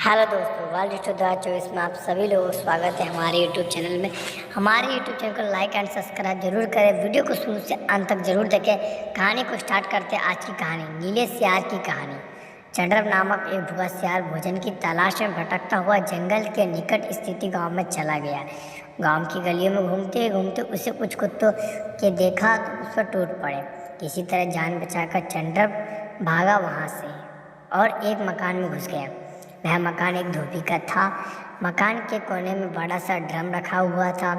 Hello दोस्तों, world 2024 में आप सभी लोगों का स्वागत है हमारे यूट्यूब चैनल में। हमारे यूट्यूब चैनल को लाइक एंड सब्सक्राइब जरूर करें। वीडियो को शुरू से अंत तक जरूर देखें। कहानी को स्टार्ट करते हैं। आज की कहानी नीले सियार की कहानी। चंद्रव नामक एक भूखा सियार भोजन की तलाश में भटकता हुआ जंगल के निकट स्थित गाँव में चला गया। गाँव की गलियों में घूमते घूमते उसे कुछ कुत्तों के देखा तो उस पर टूट पड़े। किसी तरह जान बचाकर चंद्रव भागा वहाँ से और एक मकान में घुस गया। वह मकान एक धोबी का था। मकान के कोने में बड़ा सा ड्रम रखा हुआ था।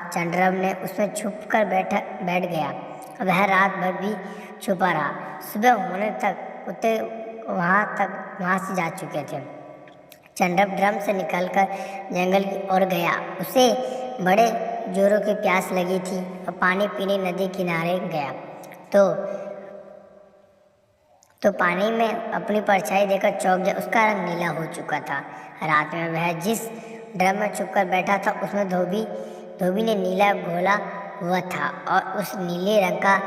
चंद्रव ने उसमें छुप कर बैठ गया। वह रात भर भी छुपा रहा। सुबह होने तक कुत्ते वहाँ से जा चुके थे। चंद्रव ड्रम से निकलकर जंगल की ओर गया। उसे बड़े जोरों की प्यास लगी थी और पानी पीने नदी किनारे गया तो पानी में अपनी परछाई देखकर चौंक गया। उसका रंग नीला हो चुका था। रात में वह जिस ड्रम में छुपकर बैठा था उसमें धोबी ने नीला घोला हुआ था और उस नीले रंग का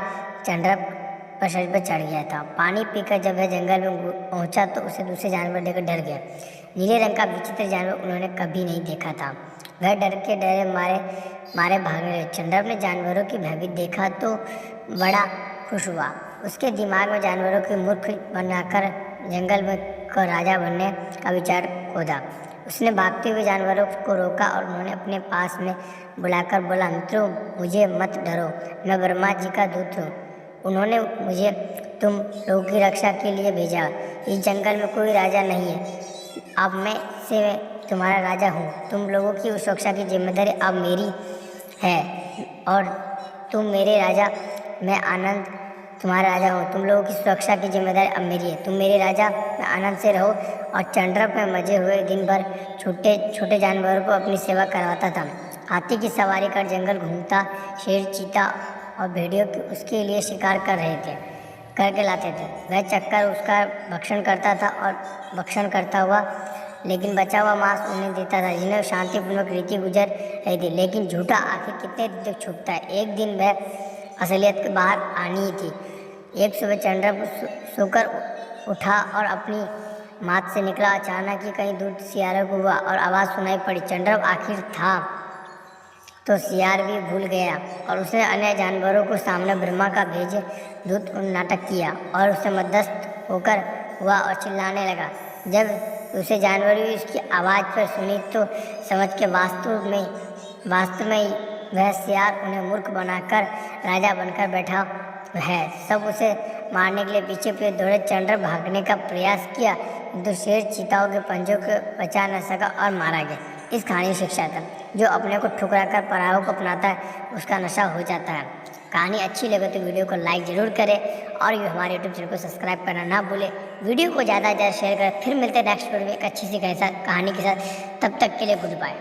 चंद्रव पर शरीर पर चढ़ गया था। पानी पीकर जब वह जंगल में पहुंचा तो उसे दूसरे जानवर देखकर डर गया। नीले रंग का विचित्र जानवर उन्होंने कभी नहीं देखा था। वह डरे मारे भागने लगे। चंद्रव ने जानवरों की भयभीत देखा तो बड़ा खुश हुआ। उसके दिमाग में जानवरों की मूर्ख बनाकर जंगल में को राजा बनने का विचार खोदा। उसने भागते हुए जानवरों को रोका और उन्होंने अपने पास में बुलाकर बोला, मित्रों, मुझे मत डरो, मैं ब्रह्मा जी का दूत हूँ। उन्होंने मुझे तुम लोगों की रक्षा के लिए भेजा। इस जंगल में कोई राजा नहीं है, अब मैं तुम्हारा राजा हूँ। तुम लोगों की सुरक्षा की जिम्मेदारी अब मेरी है और तुम मेरे राजा, मैं आनंद तुम्हारा राजा हूँ। तुम लोगों की सुरक्षा की जिम्मेदारी अब मेरी है। तुम मेरे राजा, मैं आनंद से रहो। और चंद्रव में मजे हुए दिन भर छोटे जानवरों को अपनी सेवा करवाता था। हाथी की सवारी कर जंगल घूमता। शेर, चीता और भेड़ियों की उसके लिए शिकार करके लाते थे। वह चक्कर उसका भक्षण करता था और भक्षण करता हुआ लेकिन बचा हुआ मांस उन्हें देता था, जिन्हें शांतिपूर्वक रीति गुजर रही थी। लेकिन झूठा आखिर कितने दिन तक छुपता है। एक दिन वह असलियत के बाहर आनी ही थी। एक सुबह चंद्रव सोकर उठा और अपनी मात से निकला। अचानक ही कहीं दूर सियारों को हुआ और आवाज़ सुनाई पड़ी। चंद्रव आखिर था तो सियार भी भूल गया और उसने अन्य जानवरों को सामने ब्रह्मा का भेजे दूत नाटक किया और उसे मध्यस्थ होकर हुआ और चिल्लाने लगा। जब दूसरे जानवरों ने उसकी आवाज़ पर सुनी तो समझ के वास्तव में वह सियार उन्हें मूर्ख बनाकर राजा बनकर बैठा है। सब उसे मारने के लिए पीछे दौड़े। चंद्रव भागने का प्रयास किया किंतु शेर चीताओं के पंजों को बचा न सका और मारा गया। इस कहानी की शिक्षा था, जो अपने को ठुकराकर परायों को अपनाता है उसका नशा हो जाता है। कहानी अच्छी लगे तो वीडियो को लाइक ज़रूर करें और हमारे यूट्यूब चैनल को सब्सक्राइब करना ना भूलें। वीडियो को ज़्यादा से ज़्यादा शेयर करें। फिर मिलते हैं नेक्स्ट वीडियो में एक अच्छी सी कहानी के साथ। तब तक के लिए गुड बाय।